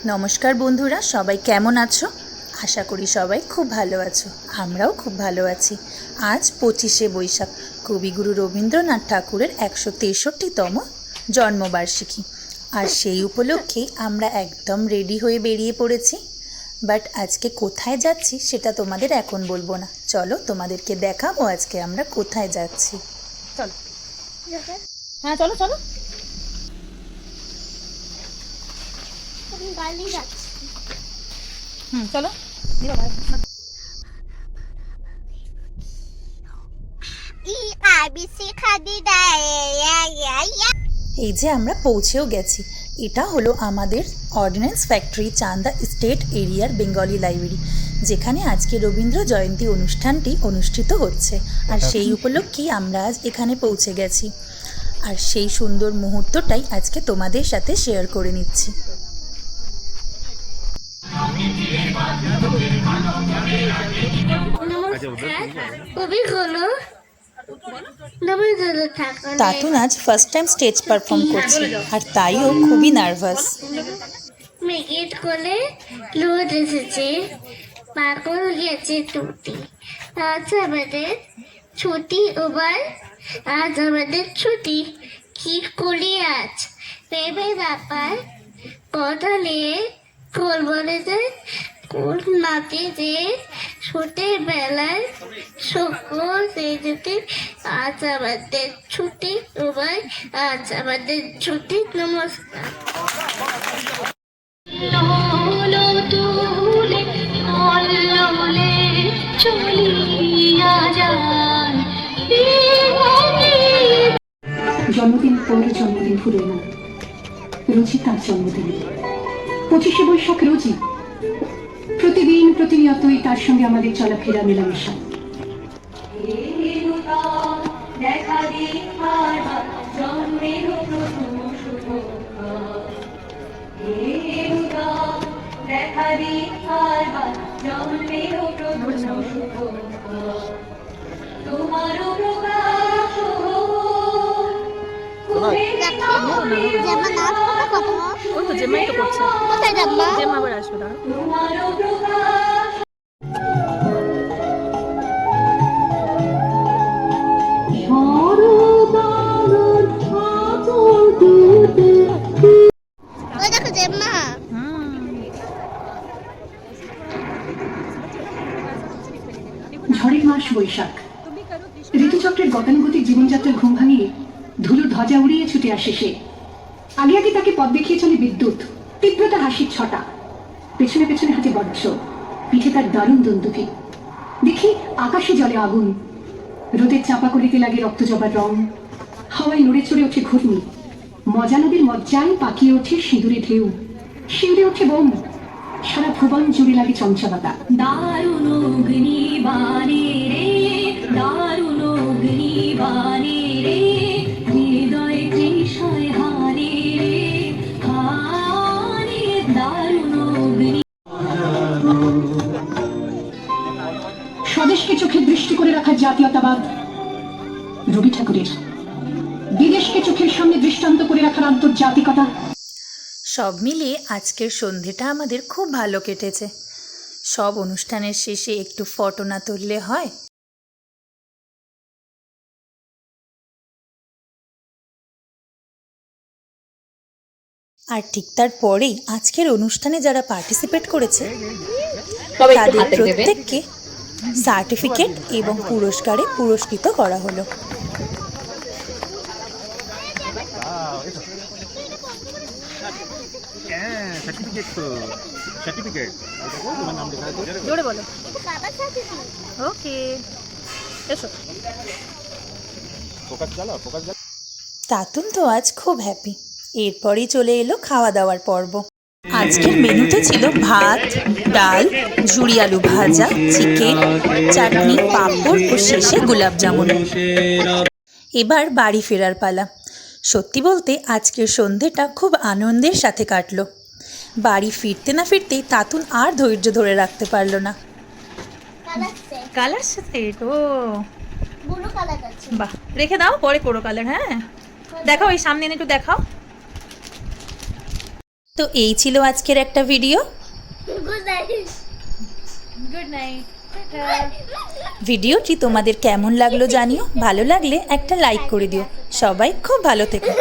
নমস্কার বন্ধুরা, সবাই কেমন আছো? আশা করি সবাই খুব ভালো আছো। আমরাও খুব ভালো আছি। আজ 25শে বৈশাখ, কবিগুরু রবীন্দ্রনাথ ঠাকুরের 163তম জন্মবার্ষিকী। আর সেই উপলক্ষেই আমরা একদম রেডি হয়ে বেরিয়ে পড়েছি। বাট আজকে কোথায় যাচ্ছি সেটা তোমাদের এখন বলবো না। চলো তোমাদেরকে দেখাবো আজকে আমরা কোথায় যাচ্ছি। চলো, হ্যাঁ চলো চলো। চলো। এই যে আমরা পৌঁছেও গেছি। এটা হলো আমাদের অর্ডিন্যান্স ফ্যাক্টরি চান্দা স্টেট এরিয়ার বেঙ্গলি লাইব্রেরি, যেখানে আজকে রবীন্দ্র জয়ন্তী অনুষ্ঠানটি অনুষ্ঠিত হচ্ছে। আর সেই উপলক্ষেই আমরা আজ এখানে পৌঁছে গেছি। আর সেই সুন্দর মুহূর্তটাই আজকে তোমাদের সাথে শেয়ার করে নিচ্ছি। তাতুন আজ ফার্স্ট টাইম স্টেজ পারফর্ম করছে, আর তাইও খুবই নার্ভাস। মেঘের কোলে রোদ এসেছে, পাগল গেছে টুটি। আজ আমাদের ছুটি ওবার, আজ আমাদের ছুটি। কি করি আজ ভেবে ব্যাপার, কথা নিয়ে কোল বলে যায়, কোল নাচে যে ছোটের বেলায় সকল সেজেতে। আজ আমাদের ছুটি ওবার, আজ আমাদের ছুটি। নমস্কার। জন্মদিন পর জন্মদিন ভুলে না, রোজই তার জন্মদিন। 25শে বৈশাখ রোজই, প্রতিদিন প্রতিনিয়তই তার সঙ্গে আমাদের চলাফেরা মেলামেশা। ঝড়ের মাস বৈশাখ, ঋতুচক্রের গতানুগতিক জীবনযাত্রার ঘুম ভাঙিয়ে ধুলো ধ্বজা উড়িয়ে ছুটে আসে সে। আগে আগে তাকে পথ দেখিয়ে চলে বিদ্যুৎ, তীব্রতা হাসির ছটা, পেছনে পেছনে হাতে বজ্র, পিঠে তার দারুণ দন্দুকি। দেখি আকাশে জলে আগুন, রোদের চাপা কলিতে লাগে রক্ত জবার রং, হাওয়ায় নড়ে চড়ে ওঠে ঘূর্ণি, মজা নদীর মজ্জায় পাকিয়ে ওঠে সিঁদুরে ঢেউ, শিউরে ওঠে বোম, সারা ভুবন জুড়ে লাগে চঞ্চলতা। দারুণ অগ্নি বাণী রে, দারুণ অগ্নি বাণী রে, হৃদয় তৃষায় হারে রে, হারে দারুণ অগ্নি। স্বদেশকে চোখে দৃষ্টি করে রাখা জাতীয়তাবাদ রবি ঠাকুরের, বিদেশকে চোখের সামনে দৃষ্টান্ত করে রাখার আন্তর্জাতিকতা। সব মিলিয়ে আজকের সন্ধেটা আমাদের খুব ভালো কেটেছে। সব অনুষ্ঠানের শেষে একটু ফটো না তুললে হয়? আর ঠিক তারপরেই আজকের অনুষ্ঠানে যারা পার্টিসিপেট করেছে তাদের প্রত্যেককে সার্টিফিকেট এবং পুরস্কারে পুরস্কৃত করা হলো। জোরে বলো। ওকে, এসো। তাতুন তো আজ খুব হ্যাপি। এরপরই চলে এলো খাওয়া দাওয়ার পর্ব। আজকের মেনুতে ছিল ভাত, ডাল, ঝুরি আলু ভাজা, চিকেন, চাটনি, পাঁপড় ও শেষে গোলাপ জামুন। এবার বাড়ি ফেরার পালা। সত্যি বলতে আজকের সন্ধেটা খুব আনন্দের সাথে কাটলো। বাড়ি ফিরতে না ফিরতেই তাতুন আর ধৈর্য ধরে রাখতে পারলো না। কালার সাথে ও বাহ, রেখে দাও, পরে করো কালার। হ্যাঁ দেখাও, এই সামনে একটু দেখাও। তো এই ছিল আজকের একটা video. Good night. Good night. ভিডিওটি তোমাদের কেমন লাগলো জানিও, ভালো লাগলে একটা লাইক করে দিও। সবাই খুব ভালো থেকো।